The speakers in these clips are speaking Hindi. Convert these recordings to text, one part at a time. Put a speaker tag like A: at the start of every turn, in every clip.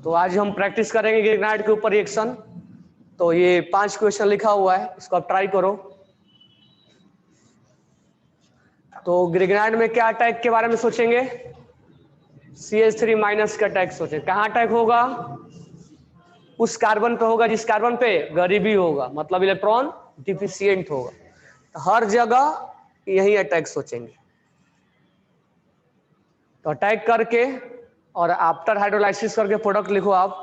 A: तो आज हम प्रैक्टिस करेंगे ग्रेनाइट के ऊपर रिएक्शन। तो ये 5 क्वेश्चन लिखा हुआ है, इसको आप ट्राई करो। तो ग्रेनाइट में क्या अटैक के बारे में सोचेंगे? CH3 माइनस का अटैक सोचें। कहाँ अटैक होगा? उस कार्बन पे होगा जिस कार्बन पे गरीबी होगा, मतलब इलेक्ट्रॉन डिफिशियंट होगा। तो हर जगह यही अटैक सोचेंगे। तो अटैक करके और आफ्टर हाइड्रोलाइसिस करके प्रोडक्ट लिखो आप।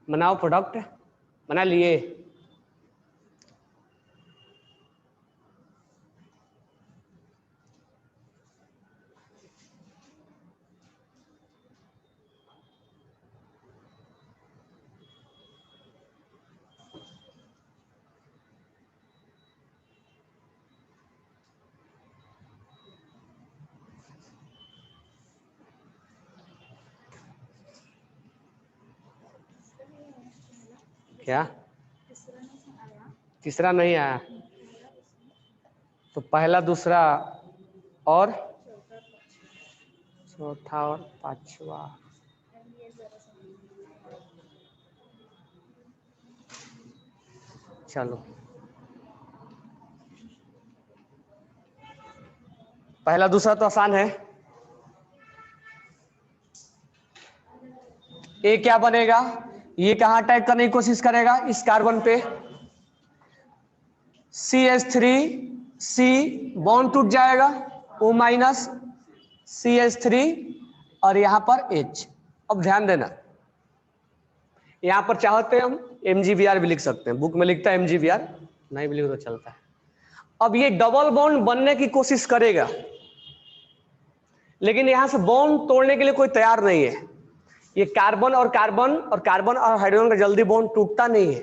A: बनाओ प्रोडक्ट। बना लिए? क्या तीसरा नहीं आया? तो पहला, दूसरा और चौथा और पांचवा। चलो, पहला दूसरा तो आसान है। ए क्या बनेगा? ये कहाँ अटैक करने की कोशिश करेगा? इस कार्बन पे। CH3C बॉन्ड टूट जाएगा, O माइनस CH3 और यहां पर H। अब ध्यान देना, यहां पर चाहते हम MgBr भी लिख सकते हैं, बुक में लिखता है MgBr, नहीं भी लिख तो चलता है। अब ये डबल बॉन्ड बनने की कोशिश करेगा, लेकिन यहां से बॉन्ड तोड़ने के लिए कोई तैयार नहीं है। ये कार्बन और कार्बन और कार्बन और हाइड्रोजन का जल्दी बॉन्ड टूटता नहीं है।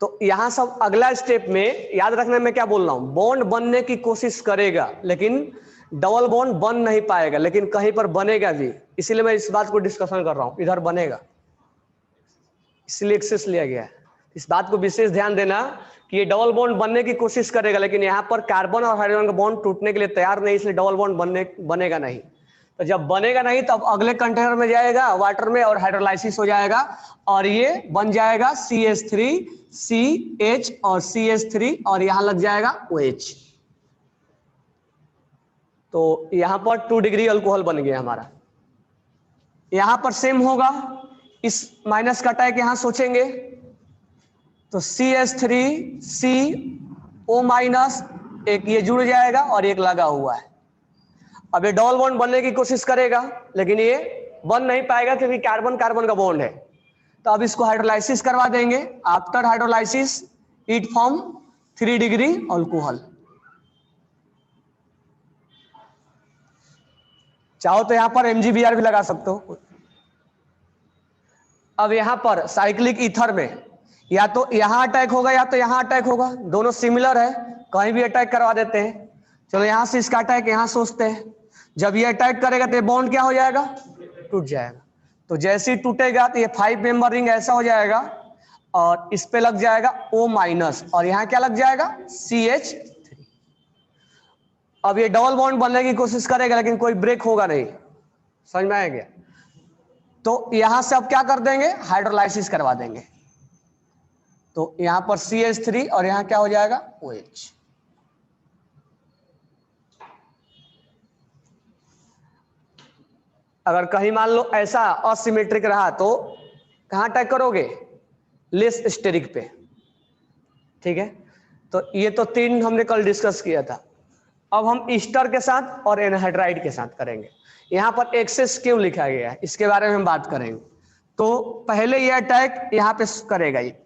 A: तो यहां सब अगला स्टेप में याद रखना, मैं क्या बोल रहा हूं, बॉन्ड बनने की कोशिश करेगा लेकिन डबल बॉन्ड बन नहीं पाएगा, लेकिन कहीं पर बनेगा भी। इसीलिए मैं इस बात को डिस्कशन कर रहा हूं, इधर बनेगा, इसलिए एक्सेस लिया गया है। इस बात को विशेष ध्यान देना कि ये डबल बॉन्ड बनने की कोशिश करेगा, लेकिन यहाँ पर कार्बन और हाइड्रोजन का बॉन्ड टूटने के लिए तैयार नहीं, इसलिए डबल बॉन्ड बनेगा नहीं। तो जब बनेगा नहीं तब अगले कंटेनर में जाएगा वाटर में और हाइड्रोलाइसिस हो जाएगा और ये बन जाएगा CH3 CH और CH3 और यहां लग जाएगा OH। तो यहां पर 2 डिग्री अल्कोहल बन गया हमारा। यहां पर सेम होगा, इस माइनस का अटैक यहां सोचेंगे तो CH3CO माइनस, एक ये जुड़ जाएगा और एक लगा हुआ है। अब ये डबल बॉन्ड बनने की कोशिश करेगा लेकिन ये बन नहीं पाएगा क्योंकि कार्बन कार्बन का बॉन्ड है। तो अब इसको हाइड्रोलाइसिस करवा देंगे। After hydrolysis it form 3 degree alcohol. चाहो तो यहां पर MgBr भी लगा सकते हो। अब यहां पर साइक्लिक ईथर में या तो यहां अटैक होगा या तो यहां अटैक होगा, दोनों सिमिलर है, कहीं भी अटैक करवा देते हैं। चलो यहां से इसका अटैक यहां सोचते हैं। जब ये अटैक करेगा तो ये बॉन्ड क्या हो जाएगा? टूट जाएगा। तो जैसे ही टूटेगा तो ये 5 मेंबर रिंग ऐसा हो जाएगा और इस पे लग जाएगा O माइनस और यहां क्या लग जाएगा CH3। अब ये डबल बॉन्ड बनने की कोशिश करेगा लेकिन कोई ब्रेक होगा नहीं, समझ में आया क्या? तो यहां से अब क्या कर देंगे, हाइड्रोलाइसिस करवा देंगे। तो यहां पर CH3 और यहां क्या हो जाएगा OH। अगर कहीं मान लो ऐसा असिमेट्रिक रहा तो कहां अटैक करोगे, लेस स्टेरिक पे, ठीक है। तो ये तो 3 हमने कल डिस्कस किया था। अब हम ईस्टर के साथ और एनहाइड्राइड के साथ करेंगे। यहां पर एक्सेस क्यों लिखा गया है इसके बारे में हम बात करेंगे। तो पहले ये अटैक यहां पे करेगा, ये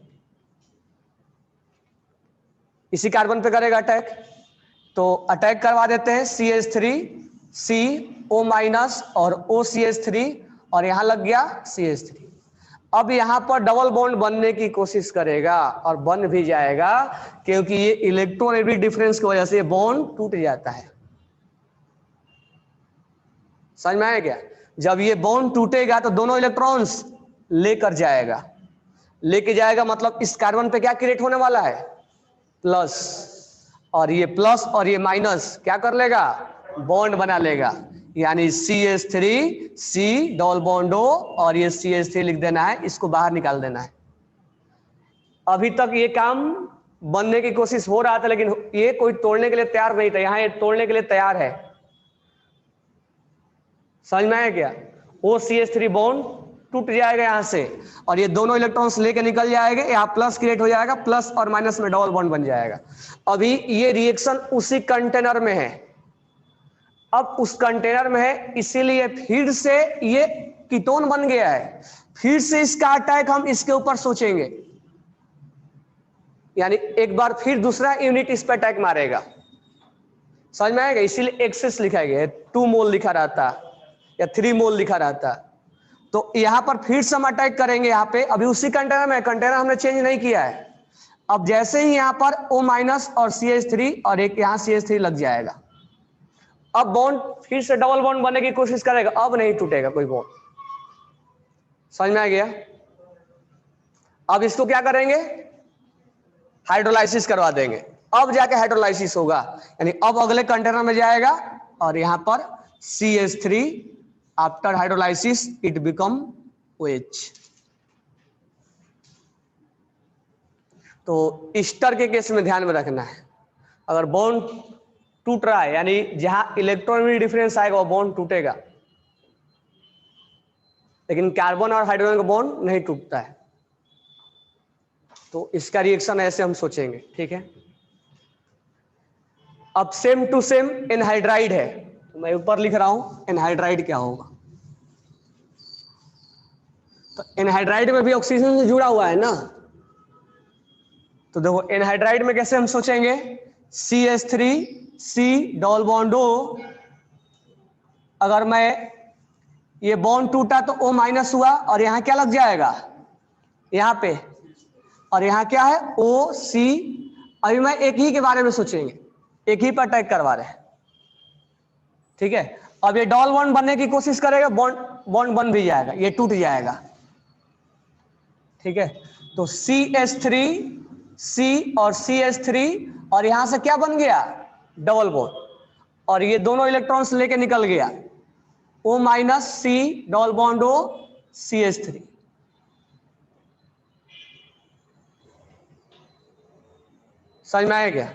A: इसी कार्बन पे करेगा अटैक। तो अटैक करवा देते हैं CH3 CO माइनस और OCH3 और यहां लग गया CH3। अब यहां पर डबल बॉन्ड बनने की कोशिश करेगा और बन भी जाएगा, क्योंकि ये इलेक्ट्रोनेगेटिव डिफरेंस की वजह से बॉन्ड टूट जाता है। समझ में आया क्या? जब ये बॉन्ड टूटेगा तो दोनों इलेक्ट्रॉन्स लेकर जाएगा, लेके जाएगा मतलब इस कार्बन पे क्या क्रिएट होने वाला है, प्लस, और ये प्लस और ये माइनस क्या कर लेगा, बॉन्ड बना लेगा। यानी CH3 C double bond O और ये CH3 लिख देना है, इसको बाहर निकाल देना है। अभी तक ये काम बनने की कोशिश हो रहा था लेकिन ये कोई तोड़ने के लिए तैयार नहीं था, यहां ये तोड़ने के लिए तैयार है। समझ में आया क्या? OCH3 बॉन्ड टूट जाएगा यहां से और ये दोनों इलेक्ट्रॉन्स लेके निकल जाएंगे, यहाँ प्लस क्रिएट हो जाएगा, प्लस और माइनस में डबल बॉन्ड बन जाएगा। अभी ये रिएक्शन उसी कंटेनर में है, अब उस कंटेनर में है, इसीलिए फिर से ये कीटोन बन गया है। फिर से इसका अटैक हम इसके ऊपर सोचेंगे, यानी एक बार फिर दूसरा यूनिट इस पर अटैक मारेगा। समझ में आएगा? इसीलिए एक्सेस लिखा गया है, 2 मोल लिखा रहता या 3 मोल लिखा रहता। तो यहां पर फिर से हम अटैक करेंगे यहाँ पे, अभी उसी कंटेनर में, कंटेनर हमने चेंज नहीं किया है। अब जैसे ही यहाँ पर O माइनस और CH3 और एक यहाँ CH3 लग जाएगा, अब बॉन्ड फिर से डबल बॉन्ड बनने की कोशिश करेगा, अब नहीं टूटेगा कोई बॉन्ड। समझ में आ गया? अब इसको क्या करेंगे, हाइड्रोलाइसिस करवा देंगे, अब जाके हाइड्रोलाइसिस होगा, यानी अब अगले कंटेनर में जाएगा और यहां पर CH3 after hydrolysis it become OH। तो ईस्टर के केस में ध्यान में रखना है, अगर बॉन्ड टूट रहा है यानी जहां इलेक्ट्रॉन डिफरेंस आएगा वो बॉन्ड टूटेगा, लेकिन कार्बन और हाइड्रोजन का बॉन्ड नहीं टूटता है। तो इसका रिएक्शन ऐसे हम सोचेंगे, ठीक है। अब सेम टू सेम एनहाइड्राइड है, तो मैं ऊपर लिख रहा हूं एनहाइड्राइड क्या होगा। तो एनहाइड्राइड में भी ऑक्सीजन से जुड़ा हुआ है ना, तो देखो एनहाइड्राइड में कैसे हम सोचेंगे, CH3 C double bond O, अगर मैं ये बॉन्ड टूटा तो O माइनस हुआ और यहां क्या लग जाएगा यहां पे, और यहां क्या है OC। अभी मैं एक ही के बारे में सोचेंगे, एक ही पर अटैक करवा रहे हैं, ठीक है। अब ये डबल बॉन्ड बनने की कोशिश करेगा, बॉन्ड बन भी जाएगा, ये टूट जाएगा, ठीक है। तो CH3 C और CH3 और यहां से क्या बन गया, डबल बॉन्ड, और ये दोनों इलेक्ट्रॉन्स लेके निकल गया, O minus C double bond O CH3। समझ में आया क्या?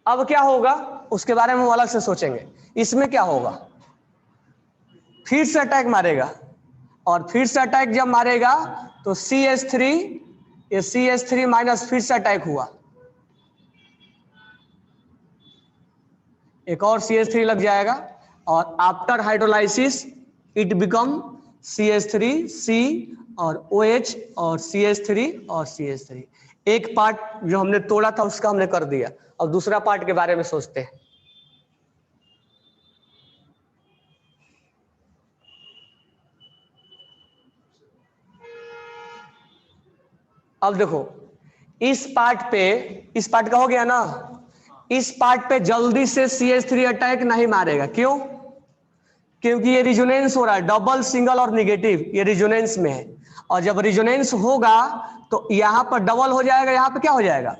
A: अब क्या होगा उसके बारे में हम अलग से सोचेंगे। इसमें क्या होगा, फिर से अटैक मारेगा, और फिर से अटैक जब मारेगा तो CH3 ये CH3 माइनस फिर से अटैक हुआ, एक और CH3 लग जाएगा, और after hydrolysis it become CH3 C और OH और CH3 और CH3। एक पार्ट जो हमने तोड़ा था उसका हमने कर दिया, अब दूसरा पार्ट के बारे में सोचते हैं। अब देखो इस पार्ट का हो गया ना, इस पार्ट पे जल्दी से CH3 अटैक नहीं मारेगा, क्यों, क्योंकि ये रिजोनेंस हो रहा है, डबल, सिंगल और नेगेटिव, ये रिजोनेंस में है। और जब रिजोनेंस होगा तो यहां पर डबल हो जाएगा, यहां पर क्या हो जाएगा,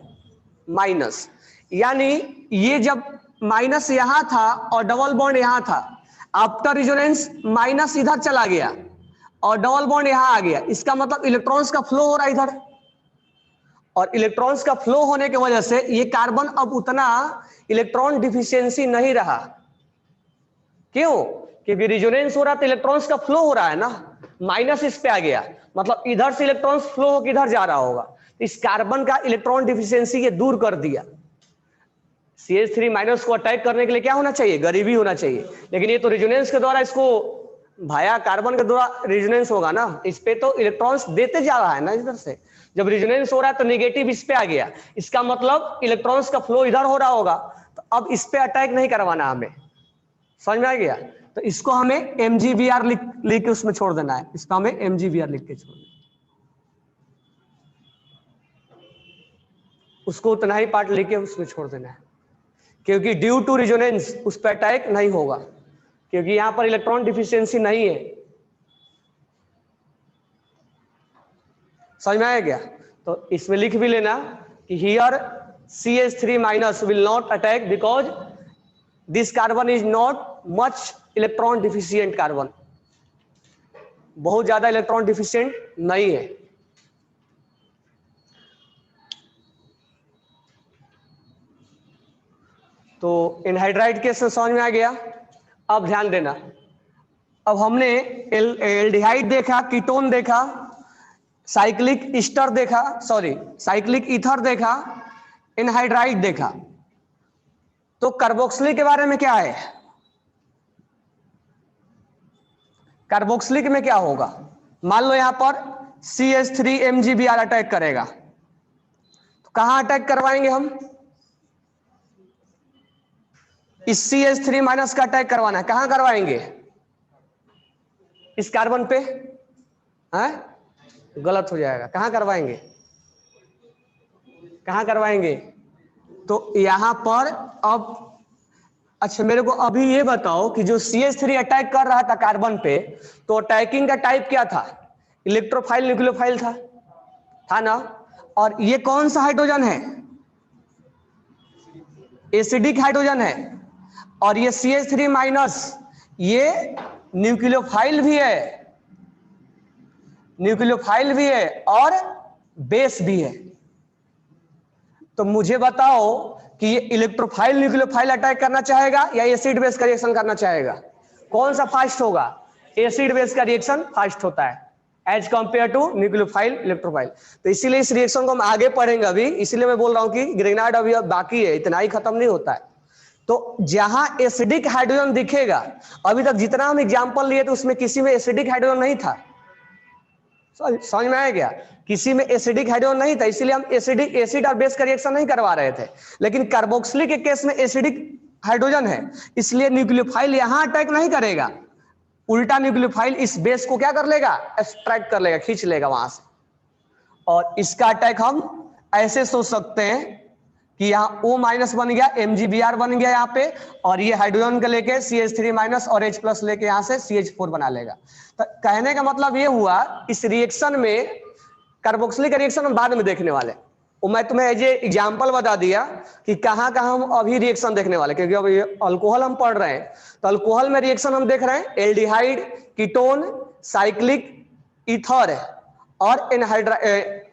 A: माइनस। यानी ये जब माइनस यहां था और डबल बॉन्ड यहां था, आफ्टर रिजोनेंस माइनस इधर चला गया और डबल बॉन्ड यहां आ गया, इसका मतलब इलेक्ट्रॉन्स का फ्लो हो रहा है इधर। और इलेक्ट्रॉन्स का फ्लो होने की वजह से ये कार्बन अब उतना इलेक्ट्रॉन डिफिशियंसी नहीं रहा। क्यों? क्योंकि रिजोनेंस हो रहा तो इलेक्ट्रॉन्स का फ्लो हो रहा है ना, माइनस इस पे आ गया, मतलब इधर से इलेक्ट्रॉन्स फ्लो होकर इधर जा रहा होगा। इस कार्बन का इलेक्ट्रॉन डिफिशियंसी ये दूर कर दिया। CH3 माइनस को अटैक करने के लिए क्या होना चाहिए, गरीबी होना चाहिए, लेकिन ये तो रिजोनेंस के द्वारा इसको भाया, कार्बन के द्वारा रिजोनेंस होगा ना, इस पे तो इलेक्ट्रॉन्स देते जा रहा है ना इधर से। जब रिजोनेंस हो रहा है तो नेगेटिव इस पे आ गया, इसका मतलब इलेक्ट्रॉन्स का फ्लो इधर हो रहा होगा, तो अब इस पे अटैक नहीं करवाना हमें। समझ में आ गया? तो इसको हमें MgBr लिख के उसमें छोड़ देना है, इसको हमें MgBr लिख के छोड़ देना, उसको उतना ही पार्ट लिख के उसमें छोड़ देना है, क्योंकि ड्यू टू रिजोनेंस उस पर अटैक नहीं होगा, क्योंकि यहां पर इलेक्ट्रॉन डिफिशियंसी नहीं है। समझ में आया क्या? तो इसमें लिख भी लेना कि here CH3 minus will not attack because this carbon is not much electron deficient carbon, बहुत ज्यादा इलेक्ट्रॉन डिफिशियंट नहीं है। तो एनहाइड्राइड केस में समझ में आ गया। अब ध्यान देना, अब हमने एल्डिहाइड देखा, कीटोन देखा, साइक्लिक ईस्टर देखा, सॉरी साइक्लिक ईथर देखा, एनहाइड्राइड देखा। तो कार्बोक्सिलिक के बारे में क्या है? कार्बोक्सिलिक में क्या होगा? मान लो यहां पर CH3 MgBr अटैक करेगा, तो कहां अटैक करवाएंगे हम? इस CH3 माइनस का अटैक करवाना है, कहां करवाएंगे? इस कार्बन पे है? गलत हो जाएगा, कहां करवाएंगे? कहां करवाएंगे? तो यहां पर अब अच्छा मेरे को अभी ये बताओ कि जो CH3 अटैक कर रहा था कार्बन पे, तो अटैकिंग का टाइप क्या था? इलेक्ट्रोफाइल न्यूक्लियोफाइल था ना? और ये कौन सा हाइड्रोजन है? एसिडिक हाइड्रोजन है। और ये CH3 माइनस ये न्यूक्लियोफाइल भी है, न्यूक्लियोफाइल भी है और बेस भी है। तो मुझे बताओ कि ये इलेक्ट्रोफाइल न्यूक्लियोफाइल अटैक करना चाहेगा या एसिड बेस का रिएक्शन करना चाहेगा? कौन सा फास्ट होगा? एसिड बेस का रिएक्शन फास्ट होता है as compare to nucleophile electrophile. तो इसीलिए इस रिएक्शन को हम आगे पढ़ेंगे अभी, इसीलिए मैं बोल रहा हूं कि ग्रिग्नार्ड अभी बाकी है, इतना ही खत्म नहीं होता है। तो जहां एसिडिक हाइड्रोजन दिखेगा, अभी तक जितना हम एग्जाम्पल लिए थे उसमें किसी में एसिडिक हाइड्रोजन नहीं था, समझ में आया क्या? किसी में एसिडिक हाइड्रोजन नहीं था, इसीलिए हम एसिड और बेस का रिएक्शन नहीं करवा रहे थे। लेकिन कार्बोक्सिलिक के केस में एसिडिक हाइड्रोजन है, इसलिए न्यूक्लियोफाइल यहां अटैक नहीं करेगा, उल्टा न्यूक्लियोफाइल इस बेस को क्या कर लेगा? एक्सट्रैक्ट कर लेगा, खींच लेगा वहां से। और इसका अटैक हम ऐसे सोच सकते हैं कि यहाँ O माइनस बन गया, MgBr बन गया यहाँ पे, और ये हाइड्रोजन के लेके CH3 माइनस और H प्लस लेके यहाँ से CH4 बना लेगा। तो कहने का मतलब ये हुआ, इस रिएक्शन में कार्बोक्सिलिक रिएक्शन हम बाद में देखने वाले, वो मैं तुम्हें एज ए एग्जाम्पल बता दिया कि कहाँ कहाँ हम अभी रिएक्शन देखने वाले, क्योंकि अब ये अल्कोहल हम पढ़ रहे हैं। तो अल्कोहल में रिएक्शन हम देख रहे हैं एल्डिहाइड, कीटोन, साइक्लिक ईथर और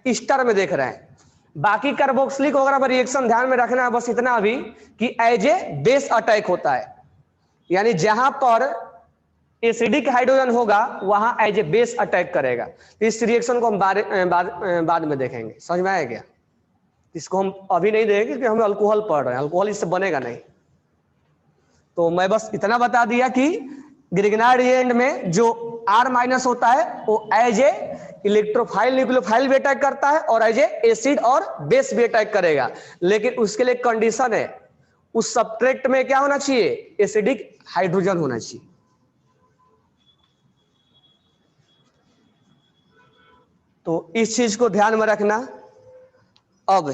A: ईस्टर में देख रहे हैं। बाकी कार्बोक्सिलिक वगैरह रिएक्शन ध्यान में रखना है बस इतना अभी कि एज ए बेस अटैक होता है, यानी जहां पर एसिडिक हाइड्रोजन होगा वहां एज ए बेस अटैक करेगा। तो इस रिएक्शन को हम बाद में देखेंगे। समझ में आया क्या? इसको हम अभी नहीं देखेंगे क्योंकि हम अल्कोहल पढ़ रहे हैं, अल्कोहल इससे बनेगा नहीं। तो मैं बस इतना बता दिया कि ग्रिग्नार्ड रिएजेंट में जो R माइनस होता है वो एज ए इलेक्ट्रोफाइल न्यूक्लियोफाइल भी अटैक करता है और एज ए एसिड और बेस भी अटैक करेगा, लेकिन उसके लिए कंडीशन है, उस सब्सट्रेट में क्या होना चाहिए? एसिडिक हाइड्रोजन होना चाहिए। तो इस चीज को ध्यान में रखना। अब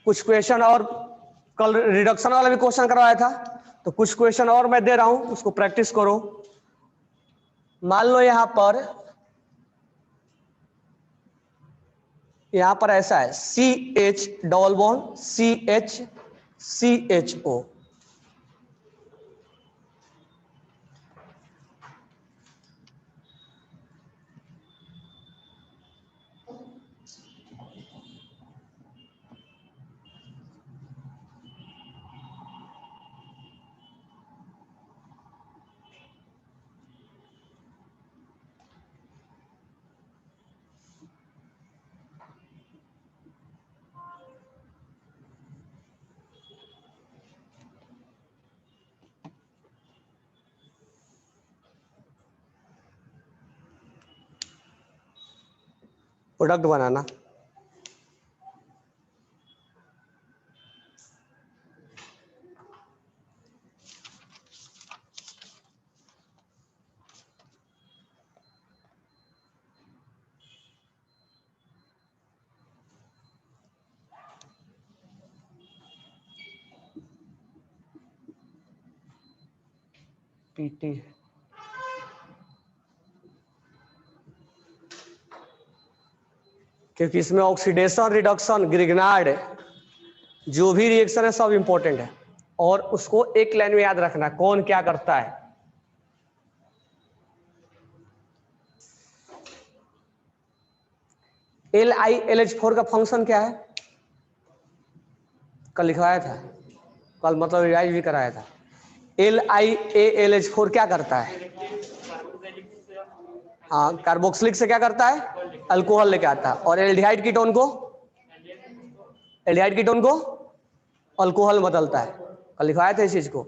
A: कुछ क्वेश्चन और, कल रिडक्शन वाला भी क्वेश्चन करवाया था, तो कुछ क्वेश्चन और मैं दे रहा हूं, उसको प्रैक्टिस करो। मान लो यहां पर ऐसा है CH double bond CH CHO, प्रोडक्ट बनाना। PT क्योंकि इसमें ऑक्सीडेशन, रिडक्शन, ग्रिग्नार्ड, जो भी रिएक्शन है सब इंपॉर्टेंट है, और उसको एक लाइन में याद रखना कौन क्या करता है। LiLH4 का फंक्शन क्या है? कल लिखवाया था, कल मतलब रिवाइज भी कराया था। LiALH4 क्या करता है? हाँ, कार्बोक्सिलिक से क्या करता है? अल्कोहल लेके आता है। और एल्डिहाइड कीटोन को अल्कोहल बदलता है। कल लिखवाया था इस चीज को।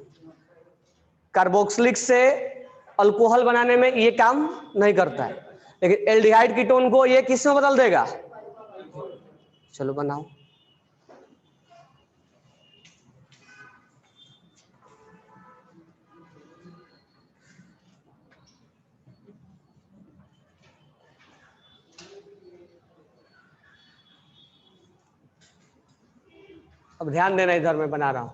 A: कार्बोक्सिलिक से अल्कोहल बनाने में ये काम नहीं करता है, लेकिन एल्डिहाइड कीटोन को ये किस में बदल देगा? चलो बनाओ। अब ध्यान देना, इधर मैं बना रहा हूं।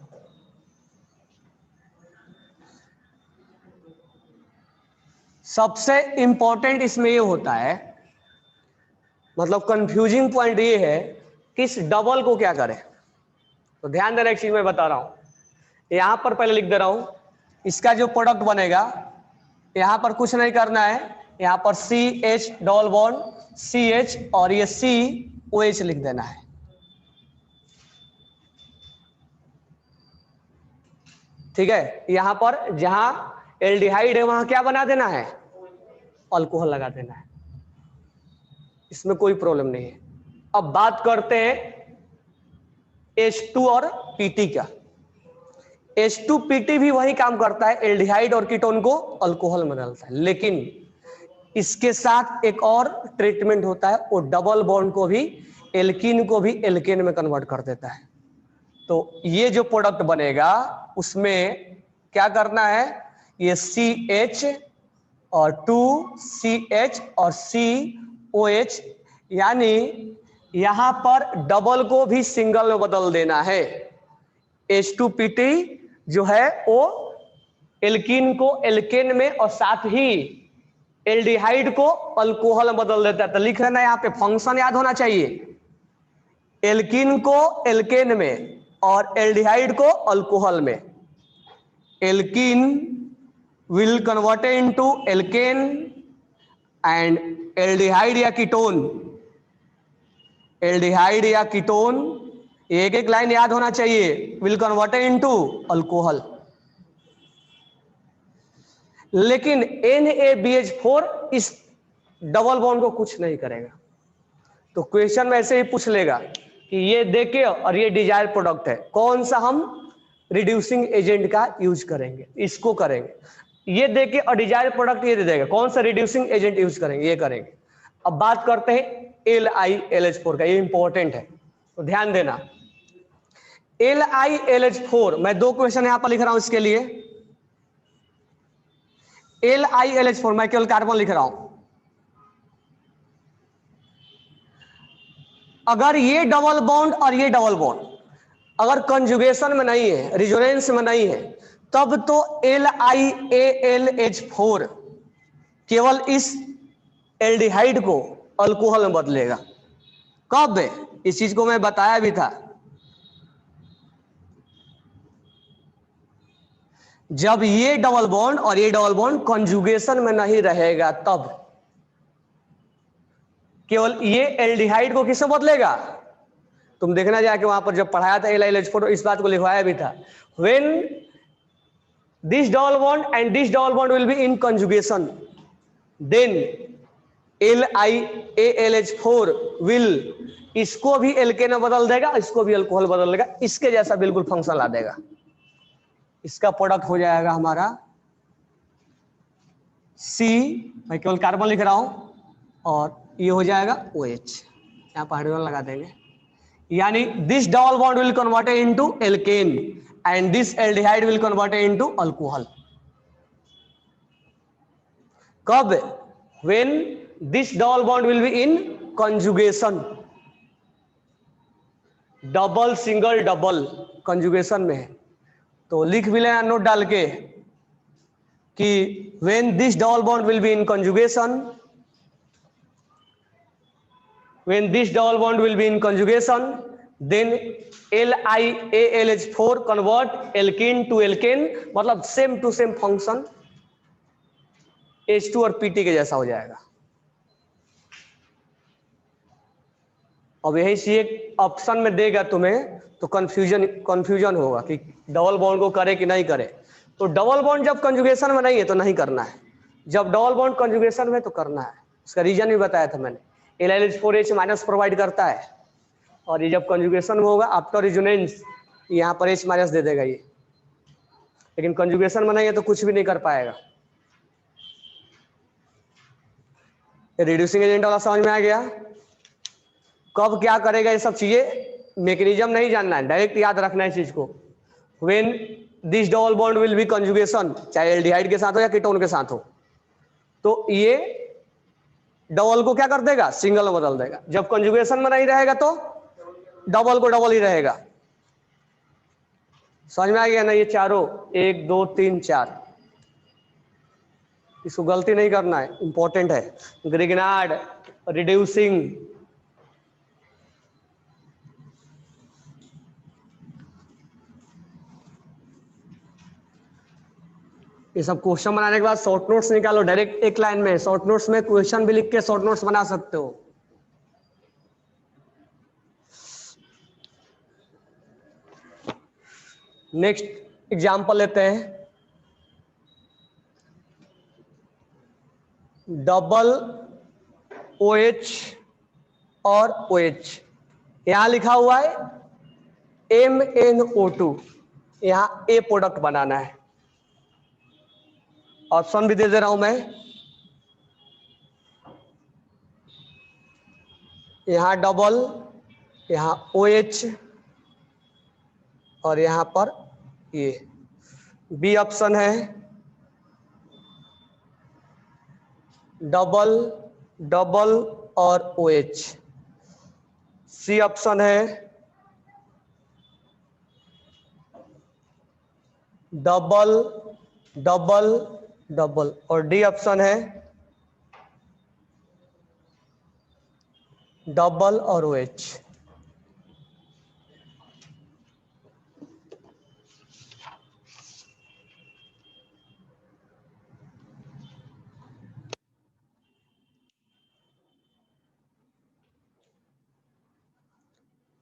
A: सबसे इंपॉर्टेंट इसमें ये होता है, मतलब कंफ्यूजिंग पॉइंट ये है कि इस डबल को क्या करें। तो ध्यान देना, एक चीज मैं बता रहा हूं, यहां पर पहले लिख दे रहा हूं, इसका जो प्रोडक्ट बनेगा यहां पर कुछ नहीं करना है, यहां पर CH डबल बॉन्ड CH और ये COH लिख देना है। ठीक है, यहां पर जहां एल्डिहाइड है वहां क्या बना देना है? अल्कोहल लगा देना है, इसमें कोई प्रॉब्लम नहीं है। अब बात करते हैं H2 और PT का। H2PT भी वही काम करता है, एल्डिहाइड और कीटोन को अल्कोहल में बदलता है, लेकिन इसके साथ एक और ट्रीटमेंट होता है, वो डबल बॉन्ड को भी, एल्कीन को भी एल्केन में कन्वर्ट कर देता है। तो ये जो प्रोडक्ट बनेगा उसमें क्या करना है, ये CH और 2CH और COH, यानी यहां पर डबल को भी सिंगल में बदल देना है। H2PT जो है वो एल्कीन को एल्केन में और साथ ही एल्डिहाइड को अल्कोहल में बदल देता है। तो लिख लेना, यहां पे फंक्शन याद होना चाहिए, एल्कीन को एल्केन में और एल्डिहाइड को अल्कोहल में। Alkene will convert into alkane and aldehyde या कीटोन, एक एक लाइन याद होना चाहिए, will convert into अल्कोहल। लेकिन NaBH4 इस डबल बॉन्ड को कुछ नहीं करेगा। तो क्वेश्चन में ऐसे ही पूछ लेगा कि ये देके और ये डिजायर प्रोडक्ट है, कौन सा हम रिड्यूसिंग एजेंट का यूज करेंगे, इसको करेंगे। ये देके और डिजायर प्रोडक्ट ये दे देगा, कौन सा रिड्यूसिंग एजेंट यूज करेंगे, ये करेंगे। अब बात करते हैं LiLH4 का, ये इंपॉर्टेंट है तो ध्यान देना। LiLH4 मैं दो क्वेश्चन यहां पर लिख रहा हूं इसके लिए। LiLH4 मैं केवल कार्बन लिख रहा हूं। अगर ये डबल बॉन्ड और ये डबल बॉन्ड अगर कंजुगेशन में नहीं है, रिजोनेंस में नहीं है, तब तो LiAlH4 केवल इस एल्डिहाइड को अल्कोहल में बदलेगा। कब? इस चीज को मैं बताया भी था, जब ये डबल बॉन्ड और ये डबल बॉन्ड कंजुगेशन में नहीं रहेगा, तब केवल ये एल्डिहाइड को किससे बदलेगा। तुम देखना जाके वहां पर जब पढ़ाया था LiLH4 इस बात को लिखवाया भी था, when this double bond and this double bond will be in conjugation then LiAlH4 will, इसको भी एल्केन में बदल देगा, इसको भी अल्कोहल बदल देगा, इसके जैसा बिल्कुल फंक्शन ला देगा। इसका प्रोडक्ट हो जाएगा हमारा C, मैं केवल कार्बन लिख रहा हूं, और ये हो जाएगा OH, यहां पर हाइड्रोजन लगा देंगे, यानी this double bond will converted into alkane and this aldehyde will converted into alcohol. कब? When this double bond will be in conjugation, double single double conjugation में है, तो लिख भी लेना नोट डाल के कि when this double bond will be in conjugation, when this double bond will be in conjugation then LiAlH4 convert alkene to alkane, मतलब same to same function H2 और PT के जैसा हो जाएगा। अब यही सी एक ऑप्शन में देगा तुम्हें, तो कंफ्यूजन होगा कि डबल बॉन्ड को करे कि नहीं करे। तो डबल बॉन्ड जब कंजुगेशन में नहीं है तो नहीं करना है, जब डबल बॉन्ड कंजुगेशन में तो करना है। उसका रीजन भी बताया था मैंने, LiLH4H माइनस प्रोवाइड करता है, और ये जब कंजुगेशन में होगा आफ्टर रिजोनेंस यहाँ पर H माइनस दे देगा ये, लेकिन कंजुगेशन में नहीं है तो कुछ भी नहीं कर पाएगा। रिड्यूसिंग एजेंट वाला समझ में आ गया? कब क्या करेगा ये सब चीजें मैकेनिज्म नहीं जानना है, डायरेक्ट याद रखना है इस चीज को। When this double bond will B conjugation, चाहे एल्डिहाइड के साथ हो या कीटोन के साथ हो, तो ये डबल को क्या कर देगा, सिंगल में बदल देगा। जब कंजुगेशन में नहीं रहेगा तो डबल को डबल ही रहेगा। समझ में आ गया ना? ये चारों 1 2 3 4, इसको गलती नहीं करना है, इंपॉर्टेंट है। ग्रिग्नार्ड, रिड्यूसिंग, ये सब क्वेश्चन बनाने के बाद शॉर्ट नोट्स निकालो डायरेक्ट एक लाइन में। शॉर्ट नोट्स में क्वेश्चन भी लिख के शॉर्ट नोट्स बना सकते हो। नेक्स्ट एग्जांपल लेते हैं, डबल OH और OH, यहां लिखा हुआ है MnO2, यहां A प्रोडक्ट बनाना है। ऑप्शन भी दे दे रहा हूं मैं, यहां डबल, यहां OH और यहां पर ये। बी ऑप्शन है डबल डबल और OH। सी ऑप्शन है डबल डबल डबल, और डी ऑप्शन है डबल और OH।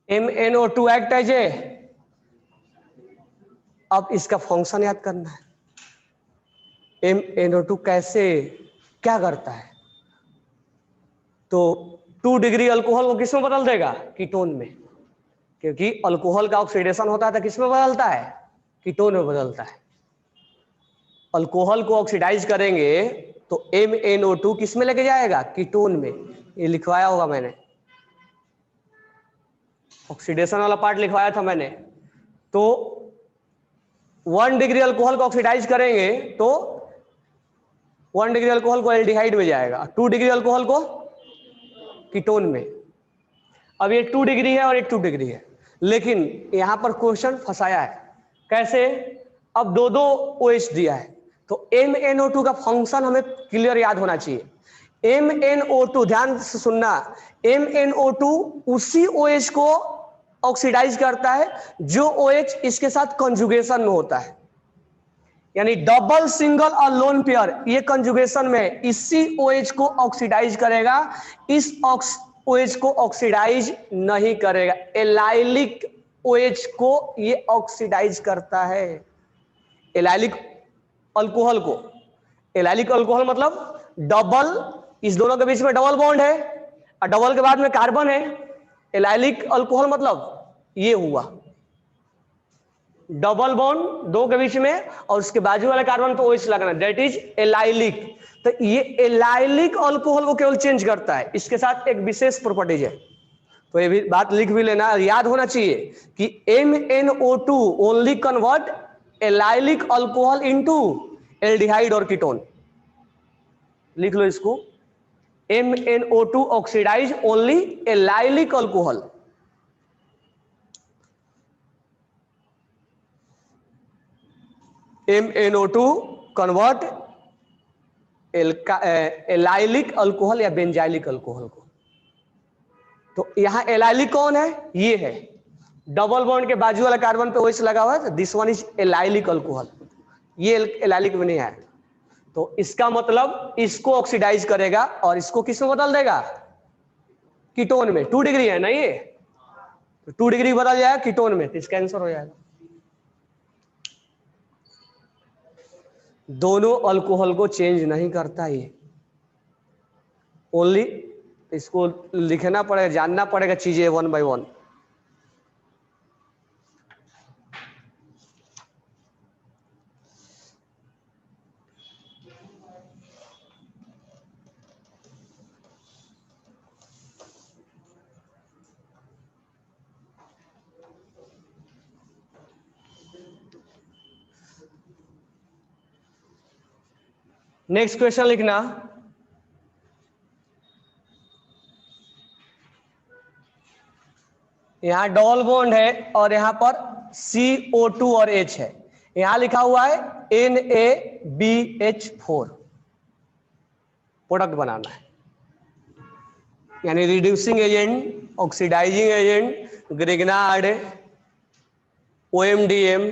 A: MnO2 act as a, अब इसका फंक्शन याद करना है। MnO2 कैसे क्या करता है, तो 2 डिग्री अल्कोहल को किसमें बदल देगा, कीटोन में, क्योंकि अल्कोहल का ऑक्सीडेशन होता है तो किसमें बदलता है, कीटोन में बदलता है। अल्कोहल को ऑक्सीडाइज करेंगे तो MnO2 किसमें लेके जाएगा, कीटोन में। ये लिखवाया होगा मैंने, ऑक्सीडेशन वाला पार्ट लिखवाया था मैंने। तो 1 डिग्री अल्कोहल को ऑक्सीडाइज करेंगे तो 1 डिग्री अल्कोहल को एल्डिहाइड में जाएगा, 2 डिग्री अल्कोहल को कीटोन में। अब ये 2 डिग्री है और ये 2 डिग्री है, लेकिन यहां पर क्वेश्चन फंसाया है। कैसे? अब दो दो OH दिया है, तो MnO2 का फंक्शन हमें क्लियर याद होना चाहिए। MnO2, ध्यान से सुनना, MnO2 उसी OH को ऑक्सीडाइज करता है जो OH इसके साथ कंजुगेशन में होता है, यानी डबल, सिंगल और लोन पेयर, ये कंजुगेशन में इसी OH को ऑक्सीडाइज करेगा, इस OH को ऑक्सीडाइज नहीं करेगा। एलाइलिक OH को ये ऑक्सीडाइज करता है, एलाइलिक अल्कोहल को। एलाइलिक अल्कोहल मतलब डबल, इस दोनों के बीच में डबल बॉन्ड है और डबल के बाद में कार्बन है। एलाइलिक अल्कोहल मतलब ये हुआ डबल बॉन्ड दो के बीच में और उसके बाजू वाले कार्बन पे OH लगना, दैट इज एलाइलिक। तो ये एलाइलिक अल्कोहल को केवल चेंज करता है, इसके साथ एक विशेष प्रॉपर्टीज है, तो ये भी बात लिख भी लेना, याद होना चाहिए कि MnO2 only convert allylic alcohol into aldehyde और कीटोन। लिख लो इसको, MnO2 oxidise only allylic alcohol. MnO2 convert allylic alcohol या बेंजाइलिक अल्कोहल को। तो यहां एलाइलिक कौन है? ये है, डबल बॉन्ड के बाजू वाला कार्बन पे OH लगा हुआ है, this one is allylic alcohol, ये एलाइलिक में नहीं है। तो इसका मतलब इसको ऑक्सीडाइज करेगा और इसको किस में बदल देगा? कीटोन में। 2 डिग्री है ना ये, तो 2 डिग्री बदल जाएगा कीटोन में, तो इसका आंसर हो जाएगा। दोनों अल्कोहल को चेंज नहीं करता ये, ओनली इसको लिखना पड़ेगा, जानना पड़ेगा चीजें 1 by 1। नेक्स्ट क्वेश्चन लिखना, यहां डबल बॉन्ड है और यहां पर CO2 और H है, यहां लिखा हुआ है NaBH4, प्रोडक्ट बनाना है, यानी reducing agent, oxidising agent, Grignard, OMDM,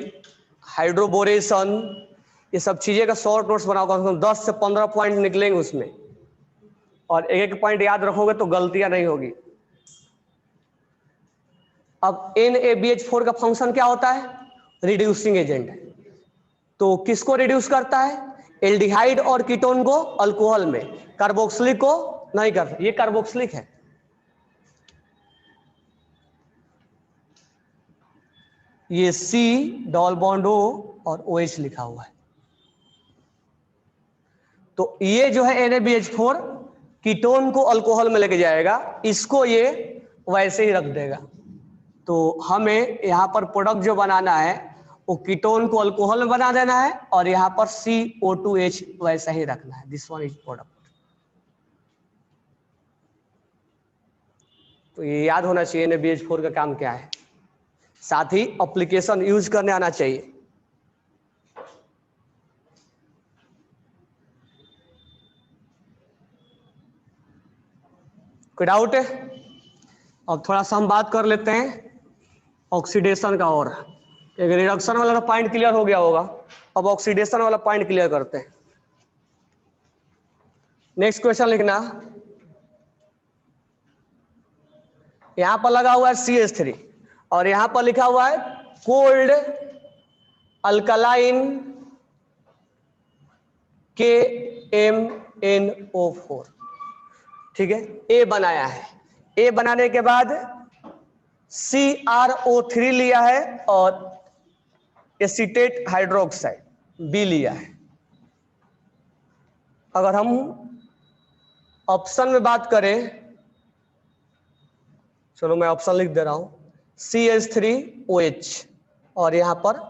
A: hydroboration, ये सब चीजें का शॉर्ट नोट्स बनाओगे, 10 से 15 पॉइंट निकलेंगे उसमें, और एक एक पॉइंट याद रखोगे तो गलतियां नहीं होगी। अब NaBH4 का फंक्शन क्या होता है? Reducing agent. तो किसको रिड्यूस करता है? एल्डिहाइड और कीटोन को अल्कोहल में, कार्बोक्सिलिक को नहीं करता, ये कार्बोक्सिलिक है। ये C डबल बॉन्ड O और OH लिखा हुआ है, तो ये जो है NaBH4 कीटोन को अल्कोहल में लेके जाएगा, इसको ये वैसे ही रख देगा। तो हमें यहां पर प्रोडक्ट जो बनाना है वो कीटोन को अल्कोहल में बना देना है और यहां पर CO2H वैसा ही रखना है, दिस वन इज प्रोडक्ट। तो ये याद होना चाहिए NaBH4 का काम क्या है, साथ ही एप्लीकेशन यूज करने आना चाहिए। कोई डाउट है? अब थोड़ा सा हम बात कर लेते हैं ऑक्सीडेशन का, और एक रिडक्शन वाला पॉइंट क्लियर हो गया होगा, अब ऑक्सीडेशन वाला पॉइंट क्लियर करते हैं। नेक्स्ट क्वेश्चन लिखना, यहां पर लगा हुआ है CH3 और यहां पर लिखा हुआ है कोल्ड अल्कलाइन KMnO4, ठीक है। ए बनाया है, ए बनाने के बाद CrO3 लिया है और एसीटेट हाइड्रोक्साइड B लिया है। अगर हम ऑप्शन में बात करें, चलो मैं ऑप्शन लिख दे रहा हूं, CH3OH और यहां पर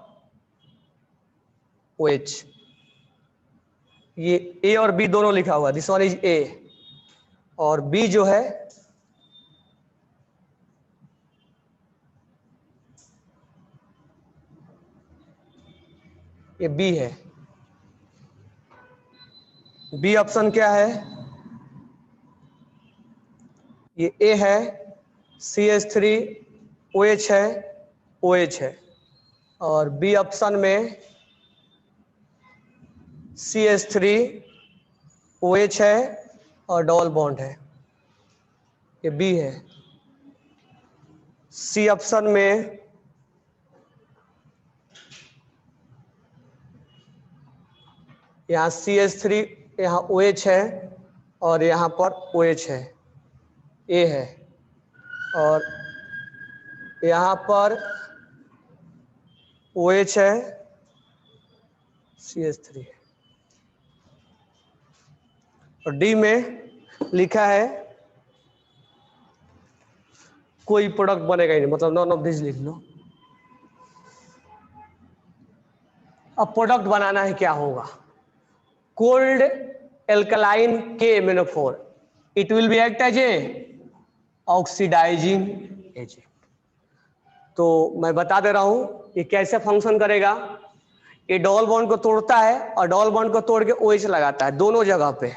A: OH, ये A और B दोनों लिखा हुआ है, दिस वन इज A और B जो है ये बी है। बी ऑप्शन क्या है? ये ए है, CH3OH है, OH है। और बी ऑप्शन में CH3OH है और डबल बॉन्ड है। ये बी है। सी ऑप्शन में यहाँ CH3, यहाँ OH है और यहाँ पर OH है, ए है। और यहाँ पर OH है, CH3 है। और डी में लिखा है कोई प्रोडक्ट बनेगा ही नहीं, मतलब नॉन ऑफ दिस लिख लो। अब प्रोडक्ट बनाना है, क्या होगा? Cold alkaline KMnO4, it will be act as a oxidising agent. तो मैं बता दे रहा हूं ये कैसे फंक्शन करेगा। ये डबल बॉन्ड को तोड़ता है और डबल बॉन्ड को तोड़ के OH लगाता है दोनों जगह पे।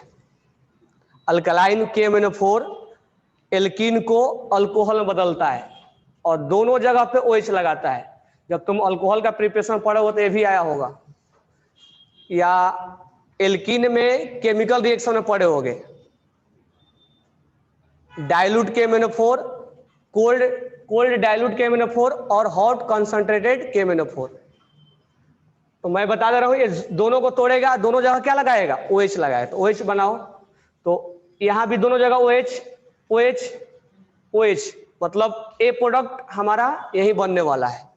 A: अल्कलाइन KMnO4 एल्कीन को अल्कोहल में बदलता है और दोनों जगह पे OH लगाता है। जब तुम अल्कोहल का प्रिपरेशन पढ़ोगे तो ये भी आया होगा, या एल्कीन में केमिकल रिएक्शन में पढ़े होगे। Dilute KMnO4, cold dilute KMnO4 और हॉट कंसंट्रेटेड KMnO4। तो मैं बता दे रहा हूं ये दोनों को तोड़ेगा, दोनों जगह क्या लगाएगा? OH लगाएगा। तो OH बनाओ, तो यहां भी दोनों जगह OH OH OH, मतलब ए प्रोडक्ट हमारा यही बनने वाला है।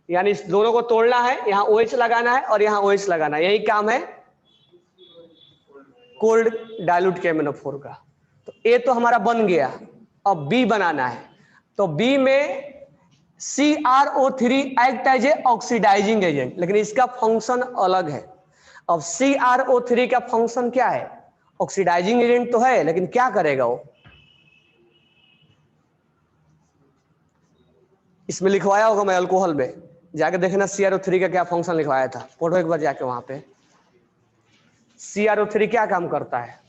A: यानी इस दोनों को तोड़ना है, यहां OH लगाना है और यहां OH लगाना है, यही काम है कोल्ड डाइल्यूट KMnO4 का। तो ए तो हमारा बन गया, अब बी बनाना है। तो बी में CrO3 act as a oxidising agent, लेकिन इसका फंक्शन अलग है। अब CrO3 का फंक्शन क्या है? ऑक्सीडाइजिंग एजेंट तो है, लेकिन क्या करेगा वो? इसमें लिखवाया होगा, मैं अल्कोहल में जाके देखना CrO3 का क्या फंक्शन लिखवाया था, फोटो एक बार जाके वहां पे। CrO3 क्या काम करता है?